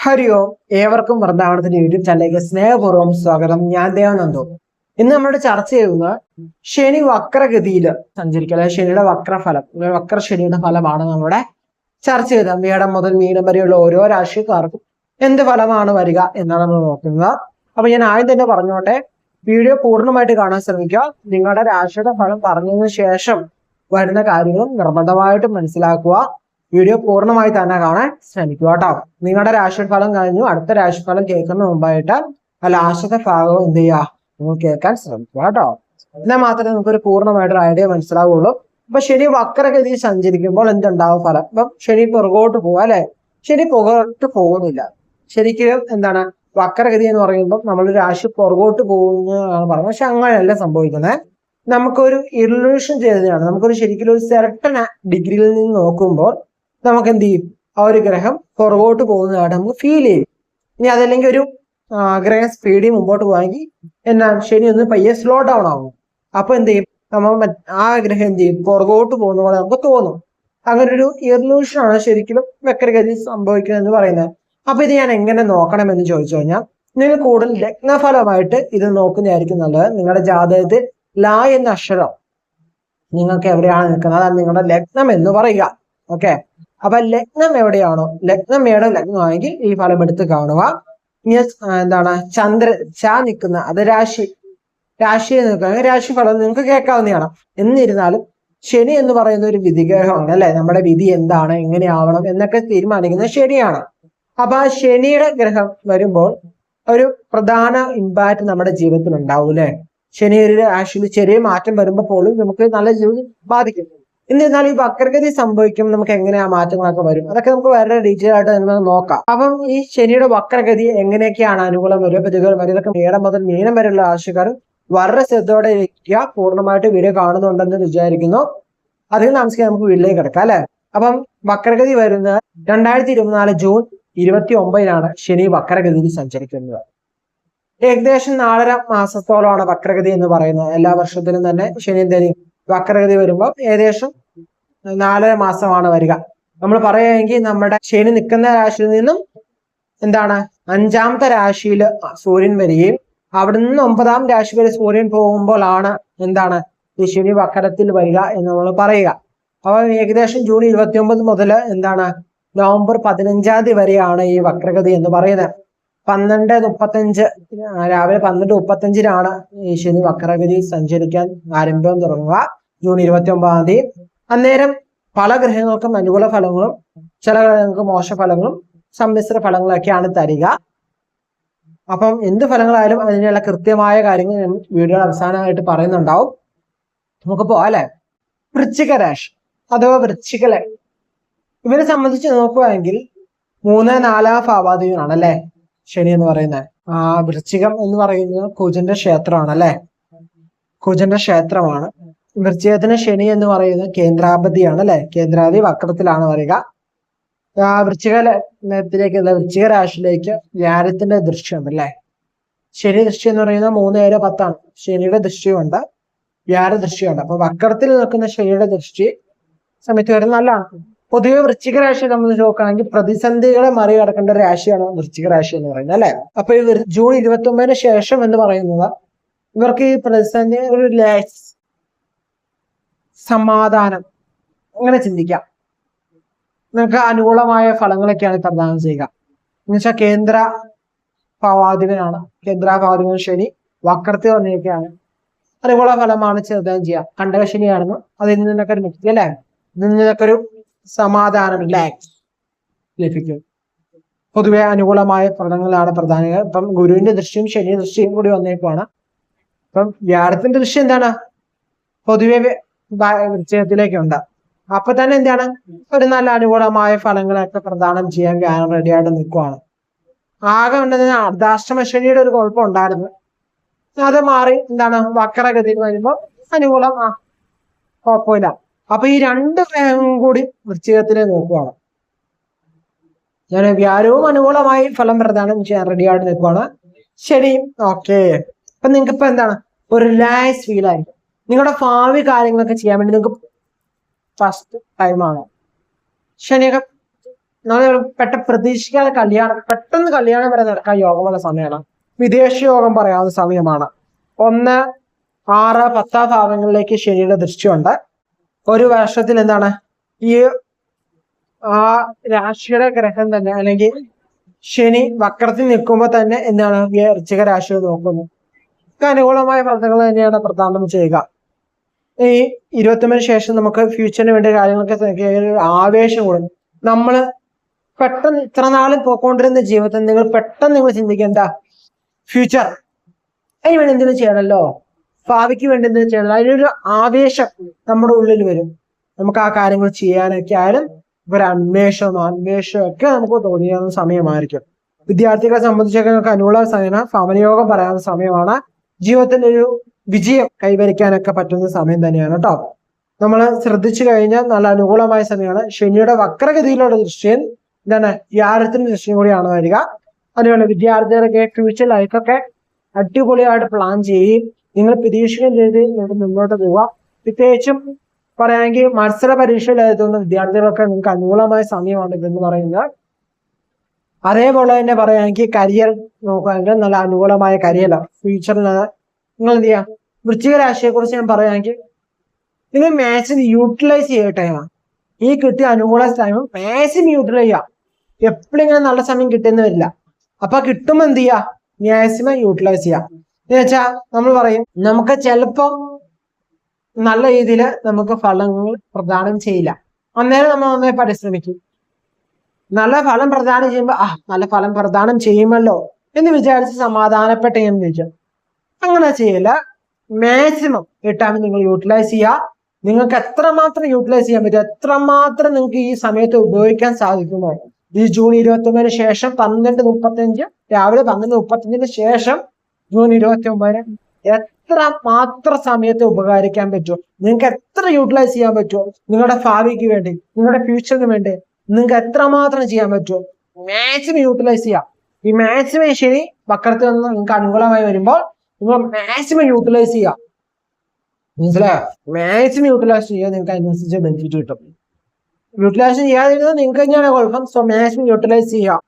ഹരി ഓം, ഏവർക്കും വൃന്ദാവനത്തിന്റെ യൂട്യൂബ് ചാനലിലേക്ക് സ്നേഹപൂർവ്വം സ്വാഗതം. ഞാൻ ദേവനന്ദു. ഇന്ന് നമ്മൾ ചർച്ച ചെയ്യുന്ന ശനി വക്രഗതിയിൽ സഞ്ചരിക്കുക, അതായത് ശനിയുടെ വക്രഫലം, വക്ര ശനിയുടെ ഫലമാണ് നമ്മുടെ ചർച്ച ചെയ്തത്. മേടം മുതൽ മീനം വരെയുള്ള ഓരോ രാശിക്കാർക്കും എന്ത് ഫലമാണ് വരിക എന്നാണ് നമ്മൾ നോക്കുന്നത്. അപ്പൊ ഞാൻ ആദ്യം തന്നെ പറഞ്ഞോട്ടെ, വീഡിയോ പൂർണ്ണമായിട്ട് കാണാൻ ശ്രമിക്കുക. നിങ്ങളുടെ രാശിയുടെ ഫലം പറഞ്ഞതിന് ശേഷം വരുന്ന കാര്യങ്ങളും നിർബന്ധമായിട്ട് മനസ്സിലാക്കുക. വീഡിയോ പൂർണ്ണമായി തന്നെ കാണാൻ ശ്രമിക്കുക കേട്ടോ. നിങ്ങളുടെ രാശിഫലം കഴിഞ്ഞു അടുത്ത രാശിഫലം കേൾക്കുന്ന മുമ്പായിട്ട് ആ ലാസ്റ്റത്തെ ഭാഗം എന്ത് ചെയ്യുക, നിങ്ങൾ കേൾക്കാൻ ശ്രമിക്കുക കേട്ടോ. എന്നാൽ മാത്രമേ നമുക്കൊരു പൂർണ്ണമായിട്ടൊരു ഐഡിയ മനസ്സിലാവുള്ളൂ. അപ്പൊ ശനി വക്രഗതി സഞ്ചരിക്കുമ്പോൾ എന്തുണ്ടാവും ഫലം? ഇപ്പം ശനി പുറകോട്ട് പോവുക അല്ലെ, ശനി പുറകോട്ട് പോകുന്നില്ല. ശരിക്കും എന്താണ് വക്രഗതി എന്ന് പറയുമ്പോൾ നമ്മൾ രാശി പുറകോട്ട് പോകുന്നതാണ് പറയുന്നത്. പക്ഷെ അങ്ങനെയല്ല സംഭവിക്കുന്നത്. നമുക്കൊരു ഇല്യൂഷൻ ചെയ്തതാണ്. നമുക്കൊരു ശരിക്കും ഒരു സെർട്ടൺ ഡിഗ്രിയിൽ നിന്ന് നോക്കുമ്പോൾ നമുക്ക് എന്ത് ചെയ്യും, ആ ഒരു ഗ്രഹം പുറകോട്ട് പോകുന്നതായിട്ട് നമുക്ക് ഫീൽ ചെയ്യും. ഇനി അതല്ലെങ്കിൽ ഒരു ഗ്രഹം സ്പീഡിൽ മുമ്പോട്ട് പോകാമെങ്കിൽ എന്നാ ശനി ഒന്ന് പയ്യെ സ്ലോ ഡൗൺ ആവും. അപ്പൊ എന്ത് ചെയ്യും, നമ്മൾ ആ ഗ്രഹം എന്ത് ചെയ്യും, പുറകോട്ട് പോകുന്ന പോലെ നമുക്ക് തോന്നും. അങ്ങനെ ഒരു ഇല്യൂഷനാണ് ശരിക്കും വക്രഗതി സംഭവിക്കുന്നത് എന്ന് പറയുന്നത്. അപ്പൊ ഇത് ഞാൻ എങ്ങനെ നോക്കണമെന്ന് ചോദിച്ചു കഴിഞ്ഞാൽ, നിങ്ങൾ കൂടുതൽ ലഗ്നഫലമായിട്ട് ഇത് നോക്കുന്നതായിരിക്കും നല്ലത്. നിങ്ങളുടെ ജാതകത്തിൽ ലാ എന്ന അക്ഷരം നിങ്ങൾക്ക് എവിടെയാണ് നിൽക്കുന്നത്, അതാണ് നിങ്ങളുടെ ലഗ്നം എന്ന് പറയുക. ഓക്കെ, അപ്പൊ ലഗ്നം എവിടെയാണോ, ലഗ്നം ഏടെ ലഗ്നമാണെങ്കിൽ ഈ ഫലം എടുത്ത് കാണുക. ഇനി എന്താണ് നിൽക്കുന്ന അത് രാശിയിൽ നിൽക്കുക, രാശി ഫലം നിങ്ങൾക്ക് കേൾക്കാവുന്നതാണ്. എന്നിരുന്നാലും ശനി എന്ന് പറയുന്ന ഒരു വിധിഗ്രഹമാണ് അല്ലെ. നമ്മുടെ വിധി എന്താണ്, എങ്ങനെയാവണം എന്നൊക്കെ തീരുമാനിക്കുന്നത് ശനിയാണ്. അപ്പൊ ആ ശനിയുടെ ഗ്രഹം വരുമ്പോൾ ഒരു പ്രധാന ഇമ്പാക്ട് നമ്മുടെ ജീവിതത്തിൽ ഉണ്ടാവും അല്ലെ. ശനി ഒരു രാശിയിൽ ചെറിയ മാറ്റം വരുമ്പോൾ പോലും നമുക്ക് നല്ല ജീവിതം ബാധിക്കും. എന്നിരുന്നാൽ ഈ വക്രഗതി സംഭവിക്കും നമുക്ക് എങ്ങനെയാ മാറ്റങ്ങളൊക്കെ വരും, അതൊക്കെ നമുക്ക് വളരെ ഡീറ്റെയിൽ ആയിട്ട് നമുക്ക് നോക്കാം. അപ്പം ഈ ശനിയുടെ വക്രഗതി എങ്ങനെയൊക്കെയാണ് അനുകൂലം വരിക, പ്രതികൂലം വരിക, ഇതൊക്കെ മേടം മുതൽ മീനം വരെയുള്ള ആവശ്യക്കാർ വളരെ ശ്രദ്ധയോടെ ഇരിക്കുക. പൂർണ്ണമായിട്ട് വീഡിയോ കാണുന്നുണ്ടെന്ന് വിചാരിക്കുന്നു. അധികം താമസിക്കാൻ നമുക്ക് വീട്ടിലേക്ക് കിടക്കാം അല്ലെ. അപ്പം വക്രഗതി വരുന്നത് 2024 ജൂൺ 29 ശനി വക്രഗതിയിൽ സഞ്ചരിക്കുന്നത്. ഏകദേശം 4.5 മാസത്തോളമാണ് വക്രഗതി എന്ന് പറയുന്നത്. എല്ലാ വർഷത്തിലും തന്നെ ശനി എന്തെങ്കിലും വക്രഗതി വരുമ്പോൾ ഏകദേശം 4.5 മാസമാണ് വരിക. നമ്മൾ പറയുകയെങ്കിൽ നമ്മുടെ ശനി നിൽക്കുന്ന രാശിയിൽ നിന്നും എന്താണ് 5ാമത്തെ രാശിയിൽ സൂര്യൻ വരികയും അവിടെ നിന്ന് 9ാം രാശി വരെ സൂര്യൻ പോകുമ്പോഴാണ് എന്താണ് ഈ ശനി വക്രത്തിൽ വരിക എന്ന് നമ്മൾ പറയുക. അപ്പൊ ഏകദേശം ജൂൺ 29 മുതൽ എന്താണ് നവംബർ 15 വരെയാണ് ഈ വക്രഗതി എന്ന് പറയുന്നത്. 12:35 രാവിലെ 12:35 ഈ ശനി വക്രഗതി സഞ്ചരിക്കാൻ ആരംഭം തുടങ്ങുക, ജൂൺ 29. അന്നേരം പല ഗ്രഹങ്ങൾക്കും അനുകൂല ഫലങ്ങളും ചില ഗ്രഹങ്ങൾക്ക് മോശ ഫലങ്ങളും സമ്മിശ്ര ഫലങ്ങളൊക്കെയാണ് തരിക. അപ്പം എന്ത് ഫലങ്ങളായാലും അതിനുള്ള കൃത്യമായ കാര്യങ്ങൾ വീഡിയോ അവസാനമായിട്ട് പറയുന്നുണ്ടാവും. നമുക്ക് പോവാം അല്ലെ. വൃശ്ചിക രാശി അഥവാ വൃശ്ചിക ഇവരെ സംബന്ധിച്ച് നോക്കുകയാണെങ്കിൽ 3, 4 ഭാവാധിപനാണ് അല്ലെ ശനി എന്ന് പറയുന്നത്. വൃശ്ചികം എന്ന് പറയുന്നത് കുജന്റെ ക്ഷേത്രമാണ് അല്ലെ, കുജന്റെ ക്ഷേത്രമാണ്. വൃശ്ചികത്തിന് ശനി എന്ന് പറയുന്നത് കേന്ദ്രാപതിയാണ് അല്ലെ, കേന്ദ്രാപതി വക്രത്തിലാണ് വരിക. വൃശ്ചിക രാശിയിലേക്ക് വ്യാഴത്തിന്റെ ദൃശ്യം അല്ലെ. ശനി ദൃഷ്ടി എന്ന് പറയുന്നത് 3, 7, 10 ശനിയുടെ ദൃഷ്ടിയുണ്ട്, വ്യാഴ ദൃഷ്ടിയുണ്ട്. അപ്പൊ വക്രത്തിൽ നിൽക്കുന്ന ശനിയുടെ ദൃഷ്ടി സമയത്ത് വരുന്നത് നല്ലതാണ്. പൊതുവെ വൃശ്ചിക രാശിയെ സംബന്ധിച്ച് നോക്കുകയാണെങ്കിൽ പ്രതിസന്ധികളെ മറികടക്കേണ്ട രാശിയാണ് വൃശ്ചിക രാശി എന്ന് പറയുന്നത് അല്ലെ. അപ്പൊ ഈ ജൂൺ 29 ശേഷം എന്ന് പറയുന്നത് ഇവർക്ക് ഈ പ്രതിസന്ധി ഒരു സമാധാനം അങ്ങനെ ചിന്തിക്കാം. നിങ്ങൾക്ക് അനുകൂലമായ ഫലങ്ങളൊക്കെയാണ് പ്രദാനം ചെയ്യുക. എന്നുവെച്ചാൽ കേന്ദ്ര ഭാവാധിപനാണ്, കേന്ദ്രഭാവാധിപൻ ശനി വക്രത്തിൽ വന്നിരിക്കുകയാണ്. അനുകൂല ഫലമാണ് പ്രദാനം ചെയ്യുക. കണ്ടകശനിയാണെന്ന് അതിൽ നിന്നൊക്കെ ഒരു മുക്തി അല്ലെ, ഇതിൽ നിന്നൊക്കെ ഒരു സമാധാനം റിലാക്സ് ലഭിക്കും. പൊതുവെ അനുകൂലമായ ഫലങ്ങളാണ് പ്രധാന. ഇപ്പം ഗുരുവിന്റെ ദൃശ്യം ശനി ദൃശ്യം കൂടി വന്നേക്കുവാണ്. ഇപ്പം വ്യാഴത്തിന്റെ ദൃശ്യം എന്താണ്, പൊതുവെ വൃശ്ചികത്തിലേക്കുണ്ട്. അപ്പൊ തന്നെ എന്താണ് ഒരു നല്ല അനുകൂലമായ ഫലങ്ങളൊക്കെ പ്രദാനം ചെയ്യാൻ വ്യാഴം റെഡിയായിട്ട് നിൽക്കുവാണ്. ആകെ ഉണ്ടെന്ന് അർദ്ധാഷ്ടമ ശനിയുടെ ഒരു കുഴപ്പം ഉണ്ടായിരുന്നു, അത് മാറി എന്താണ് വക്രഗതിയിൽ വരുമ്പോൾ അനുകൂലം, കുഴപ്പമില്ല. അപ്പൊ ഈ 2 ഗ്രഹവും കൂടി വൃശ്ചികത്തിലെ നോക്കുവാണ്. ഞാൻ വ്യാഴവും അനുകൂലമായി ഫലം പ്രദാനം ചെയ്യാൻ റെഡിയായിട്ട് നിൽക്കുവാണ്, ശരിയും ഓക്കെ. അപ്പൊ നിങ്ങൾക്ക് ഇപ്പൊ എന്താണ് ഒരു റിലാക്സ് ഫീൽ ആയിരിക്കും. നിങ്ങളുടെ ഭാവി കാര്യങ്ങളൊക്കെ ചെയ്യാൻ വേണ്ടി നിങ്ങൾക്ക് ഫസ്റ്റ് ടൈമാണ്. ശനിയൊക്കെ നമ്മൾ പ്രതീക്ഷിക്കാതെ പെട്ടെന്ന് കല്യാണം വരെ നടക്കാൻ യോഗമുള്ള സമയമാണ്. വിദേശ യോഗം പറയാവുന്ന സമയമാണ്. 1, 6, 10 ഭാവങ്ങളിലേക്ക് ശനിയുടെ ദൃഷ്ടിയുണ്ട്. ഒരു വർഷത്തിൽ എന്താണ് ഈ ആ രാശിയുടെ ഗ്രഹം തന്നെ അല്ലെങ്കിൽ ശനി വക്രത്തിൽ നിൽക്കുമ്പോൾ തന്നെ എന്താണ് വൃശ്ചിക രാശിയെ നോക്കുന്നു. അനുകൂലമായ ഫലങ്ങൾ തന്നെയാണ് പ്രധാനം ചെയ്യുക. ഈ 25 ശേഷം നമുക്ക് ഫ്യൂച്ചറിന് വേണ്ടി കാര്യങ്ങളൊക്കെ ആവേശം കൂടും. നമ്മള് പെട്ടെന്ന് ഇത്ര നാളും പോയിക്കൊണ്ടിരുന്ന ജീവിതത്തിൽ നിങ്ങൾ പെട്ടെന്ന് നിങ്ങൾ ചിന്തിക്കേണ്ട ഫ്യൂച്ചർ അതിന് വേണ്ടി എന്തെങ്കിലും ചെയ്യണമല്ലോ, ഭാവിക്ക് വേണ്ടി എന്തെങ്കിലും ചെയ്യണം, അതിനൊരു ആവേശം നമ്മുടെ ഉള്ളിൽ വരും. നമുക്ക് ആ കാര്യങ്ങൾ ചെയ്യാനൊക്കെ ആയാലും ഒരു ആത്മേഷം ഒക്കെ നമുക്ക് തോന്നിയാവുന്ന സമയമായിരിക്കും. വിദ്യാർത്ഥികളെ സംബന്ധിച്ചൊക്കെ നമുക്ക് അനുകൂല സമയമാണ്. ഭവനയോഗം പറയാവുന്ന സമയമാണ്. ജീവിതത്തിൽ ഒരു വിജയം കൈവരിക്കാനൊക്കെ പറ്റുന്ന സമയം തന്നെയാണ് കേട്ടോ. നമ്മൾ ശ്രദ്ധിച്ചു കഴിഞ്ഞാൽ നല്ല അനുകൂലമായ സമയമാണ്. ശനിയുടെ വക്രഗതിയിലുള്ള ദൃശ്യം എന്താണ് വ്യാഴത്തിന്റെ ദൃശ്യം കൂടിയാണ് വരിക. അതുപോലെ വിദ്യാർത്ഥികളൊക്കെ ഫ്യൂച്ചർ ലൈഫൊക്കെ അടിപൊളിയായിട്ട് പ്ലാൻ ചെയ്യുകയും നിങ്ങൾ പ്രതീക്ഷിക്കുകയും ചെയ്ത് മുന്നോട്ട് പോവുക. പ്രത്യേകിച്ചും പറയുകയാണെങ്കിൽ മത്സര പരീക്ഷയിലെത്തുന്ന വിദ്യാർത്ഥികളൊക്കെ നിങ്ങൾക്ക് അനുകൂലമായ സമയമാണ് ഇതെന്ന് പറയുന്നത്. അതേപോലെ തന്നെ പറയുകയാണെങ്കിൽ കരിയർ നോക്കുകയാണെങ്കിൽ നല്ല അനുകൂലമായ കരിയറാണ്. ഫ്യൂച്ചറിൽ നിങ്ങൾ എന്ത് ചെയ്യുക, വൃശ്ചിക രാശിയെ കുറിച്ച് ഞാൻ പറയുകയാണെങ്കിൽ നിങ്ങൾ മാക്സിമം യൂട്ടിലൈസ് ചെയ്യട്ടെ. ഈ കിട്ടിയ അനുകൂല ടൈം മാക്സിമം യൂട്ടിലൈസ് ചെയ്യാം. എപ്പോഴും ഇങ്ങനെ നല്ല സമയം കിട്ടുന്ന വരില്ല. അപ്പൊ കിട്ടുമ്പോൾ എന്ത് ചെയ്യുക, മാക്സിമം യൂട്ടിലൈസ് ചെയ്യാം. എന്ന് വെച്ചാൽ നമ്മൾ പറയും നമുക്ക് ചിലപ്പോൾ നല്ല രീതിയിൽ നമുക്ക് ഫലങ്ങൾ പ്രദാനം ചെയ്യില്ല. അന്നേരം നമ്മൾ നന്നായി പരിശ്രമിക്കും. നല്ല ഫലം പ്രദാനം ചെയ്യുമ്പോൾ നല്ല ഫലം പ്രദാനം ചെയ്യുമല്ലോ എന്ന് വിചാരിച്ച് സമാധാനപ്പെട്ട് ഞാൻ വിളിച്ചു. അങ്ങനെ ചെയ്യില്ല. മാക്സിമം കിട്ടാൻ നിങ്ങൾ യൂട്ടിലൈസ് ചെയ്യുക. നിങ്ങൾക്ക് എത്രമാത്രം യൂട്ടിലൈസ് ചെയ്യാൻ പറ്റും, എത്രമാത്രം നിങ്ങൾക്ക് ഈ സമയത്ത് ഉപയോഗിക്കാൻ സാധിക്കുമോ. ഈ ജൂൺ 29 ശേഷം 12:35 രാവിലെ 12:35 ശേഷം ജൂൺ 29 എത്ര മാത്രം സമയത്ത് ഉപകരിക്കാൻ പറ്റുമോ, നിങ്ങൾക്ക് എത്ര യൂട്ടിലൈസ് ചെയ്യാൻ പറ്റുമോ, നിങ്ങളുടെ ഭാവിക്ക് വേണ്ടി നിങ്ങളുടെ ഫ്യൂച്ചറിന് വേണ്ടി നിങ്ങൾക്ക് എത്രമാത്രം ചെയ്യാൻ പറ്റുമോ മാക്സിമം യൂട്ടിലൈസ് ചെയ്യാം. ഈ മാക്സിമം ശനി വക്രത്തിൽ നിന്ന് നിങ്ങൾക്ക് അനുകൂലമായി വരുമ്പോൾ നിങ്ങൾ മാക്സിമം യൂട്ടിലൈസ് ചെയ്യാം. മനസ്സിലായോ? മാക്സിമം യൂട്ടിലൈസ് ചെയ്യുക, നിങ്ങൾക്ക് അതിനനുസരിച്ച് ബെനിഫിറ്റ് കിട്ടും. യൂട്ടിലൈസ് ചെയ്യാതിരുന്നത് നിങ്ങൾക്ക് തന്നെയാണ് കുഴപ്പം. സോ മാക്സിമം യൂട്ടിലൈസ് ചെയ്യുക.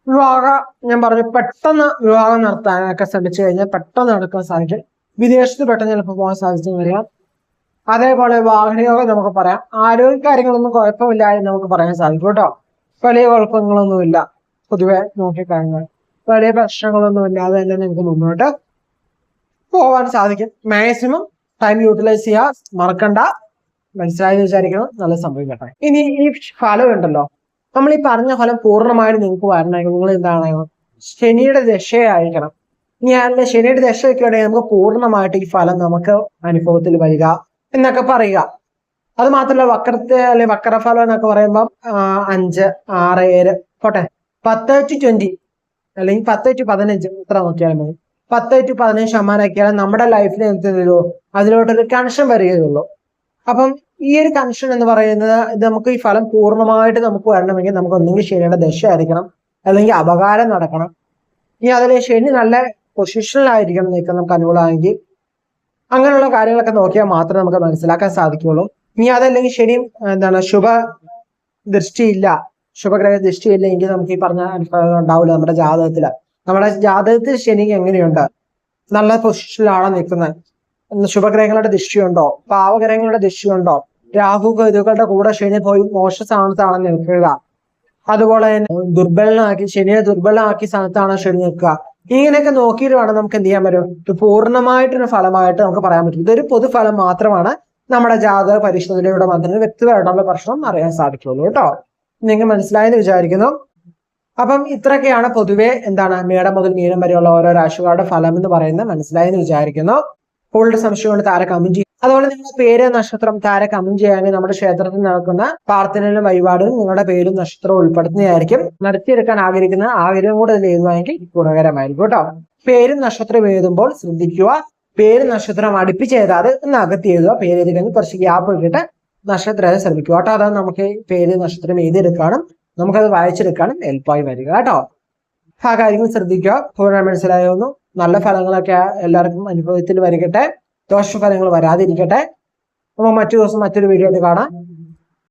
വിവാഹം ഞാൻ പറഞ്ഞു, പെട്ടെന്ന് വിവാഹം നടത്താനൊക്കെ ശ്രമിച്ചു കഴിഞ്ഞാൽ പെട്ടെന്ന് നടക്കാൻ സാധിക്കും. വിദേശത്ത് പെട്ടെന്ന് ചിലപ്പോൾ പോകാൻ സാധിച്ചു വരിക. അതേപോലെ വാഹനയോഗം നമുക്ക് പറയാം. ആരോഗ്യ കാര്യങ്ങളൊന്നും കുഴപ്പമില്ലാതെ നമുക്ക് പറയാൻ സാധിക്കും കേട്ടോ. വലിയ കുഴപ്പങ്ങളൊന്നുമില്ല. പൊതുവെ നോക്കിക്കഴിഞ്ഞാൽ വലിയ പ്രശ്നങ്ങളൊന്നും ഇല്ലാതെ തന്നെ നിങ്ങൾക്ക് മുന്നോട്ട് പോകാൻ സാധിക്കും. മാക്സിമം ടൈം യൂട്ടിലൈസ് ചെയ്യുക, മറക്കണ്ട. മനസ്സിലായെന്ന് വിചാരിക്കണം. നല്ല സംഭവിക്കട്ടെ. ഇനി ഈ ഫലം ഉണ്ടല്ലോ, നമ്മൾ ഈ പറഞ്ഞ ഫലം പൂർണ്ണമായിട്ട് നിങ്ങൾക്ക് വരണമെങ്കിൽ നിങ്ങൾ എന്താണ്, ശനിയുടെ ദശയായിരിക്കണം. ഇനി അല്ല ശനിയുടെ ദശയൊക്കെ ഉണ്ടെങ്കിൽ നമുക്ക് പൂർണ്ണമായിട്ട് ഈ ഫലം നമുക്ക് അനുഭവത്തിൽ വരിക എന്നൊക്കെ പറയുക. അത് മാത്രമല്ല വക്രത്തെ അല്ലെ വക്രഫലം എന്നൊക്കെ പറയുമ്പോൾ 5, 6, 7 പോട്ടെ 10-20 അല്ലെങ്കിൽ 10-15 ഇത്ര നോക്കിയാൽ മതി. 10-15% ഒക്കെയാണ് നമ്മുടെ ലൈഫിൽ എന്ത് തരുമോ അതിലോട്ടൊരു കണക്ഷൻ വരികയുള്ളൂ. അപ്പം ഈ ഒരു കണക്ഷൻ എന്ന് പറയുന്നത് ഇത് നമുക്ക് ഈ ഫലം പൂർണ്ണമായിട്ട് നമുക്ക് വരണമെങ്കിൽ നമുക്ക് ഒന്നെങ്കിൽ ശനിയുടെ ദശ ആയിരിക്കണം, അല്ലെങ്കിൽ അപകാരം നടക്കണം. ഇനി അതിലെ ശനി നല്ല പൊസിഷനിലായിരിക്കണം നിൽക്കാൻ നമുക്ക് അനുകൂലമാണെങ്കിൽ അങ്ങനെയുള്ള കാര്യങ്ങളൊക്കെ നോക്കിയാൽ മാത്രമേ നമുക്ക് മനസ്സിലാക്കാൻ സാധിക്കുകയുള്ളൂ. ഇനി അതല്ലെങ്കിൽ ശനി എന്താണ് ശുഭ ദൃഷ്ടിയില്ല, ശുഭഗ്രഹ ദൃഷ്ടിയില്ല എങ്കിൽ നമുക്ക് ഈ പറഞ്ഞ അനുഭവങ്ങൾ ഉണ്ടാവില്ല. നമ്മുടെ ജാതകത്തിൽ ശനി എങ്ങനെയുണ്ട്, നല്ല പൊസിഷനിലാണോ നിൽക്കുന്നത്, ശുഭഗ്രഹങ്ങളുടെ ദൃഷ്ടിയുണ്ടോ, പാവഗ്രഹങ്ങളുടെ ദൃഷ്ടിയുണ്ടോ, രാഹു കേതുക്കളുടെ കൂടെ ശനി പോയി മോശ സ്ഥാനത്താണ് നിൽക്കുക, അതുപോലെ തന്നെ ശനിയെ ദുർബലമാക്കിയ സ്ഥാനത്താണ് ശനി നിൽക്കുക. ഇങ്ങനെയൊക്കെ നോക്കിയിട്ട് വേണം നമുക്ക് എന്ത് ചെയ്യാൻ പറ്റും, ഇത് പൂർണ്ണമായിട്ടൊരു ഫലമായിട്ട് നമുക്ക് പറയാൻ പറ്റും. ഇതൊരു പൊതുഫലം മാത്രമാണ്. നമ്മുടെ ജാതക പരിശോധനയുടെ മാത്രമേ വ്യക്തിപരമായിട്ടുള്ള പ്രശ്നം അറിയാൻ സാധിക്കുള്ളൂ കേട്ടോ. നിങ്ങൾ മനസ്സിലായെന്ന് വിചാരിക്കുന്നു. അപ്പം ഇത്രയൊക്കെയാണ് പൊതുവെ എന്താണ് മേടം മുതൽ മീനം വരെയുള്ള ഓരോ രാശികളുടെ ഫലം എന്ന് പറയുന്നത്. മനസ്സിലായെന്ന് വിചാരിക്കുന്നു. കൂടുതൽ സംശയമുണ്ട് താര കമന്റ് ചെയ്യും. അതുപോലെ നിങ്ങളുടെ പേര് നക്ഷത്രം താര കമന്റ് ചെയ്യാമെങ്കിൽ നമ്മുടെ ക്ഷേത്രത്തിൽ നടക്കുന്ന പ്രാർത്ഥനയിലും വഴിപാടും നിങ്ങളുടെ പേരും നക്ഷത്രവും ഉൾപ്പെടുത്തുന്നതായിരിക്കും. നടത്തിയെടുക്കാൻ ആഗ്രഹിക്കുന്ന ആഗ്രഹം കൂടെ ഇതിൽ എഴുതുവാണെങ്കിൽ ഗുണകരമായിരിക്കും കേട്ടോ. പേരും നക്ഷത്രം എഴുതുമ്പോൾ ശ്രദ്ധിക്കുക, പേര് നക്ഷത്രം അടുപ്പിച്ച് എഴുതാതെ ഒന്ന് അകത്തി എഴുതുക. പേര് എഴുതി കുറച്ച് ഗ്യാപ്പ് ഇട്ടിട്ട് നക്ഷത്രം ശ്രമിക്കുക കേട്ടോ. അതാണ് നമുക്ക് പേര് നക്ഷത്രം എഴുതിയെടുക്കാനും നമുക്കത് വായിച്ചെടുക്കാനും എളുപ്പമായി വരിക കേട്ടോ. ആ കാര്യങ്ങൾ ശ്രദ്ധിക്കുക. പൂർണ്ണ മനസ്സിലായിരുന്നു. നല്ല ഫലങ്ങളൊക്കെ എല്ലാവർക്കും അനുഭവത്തിൽ വരികട്ടെ, ദോഷഫലങ്ങൾ വരാതിരിക്കട്ടെ. നമുക്ക് മറ്റു ദിവസം മറ്റൊരു വീഡിയോ ആയിട്ട് കാണാം.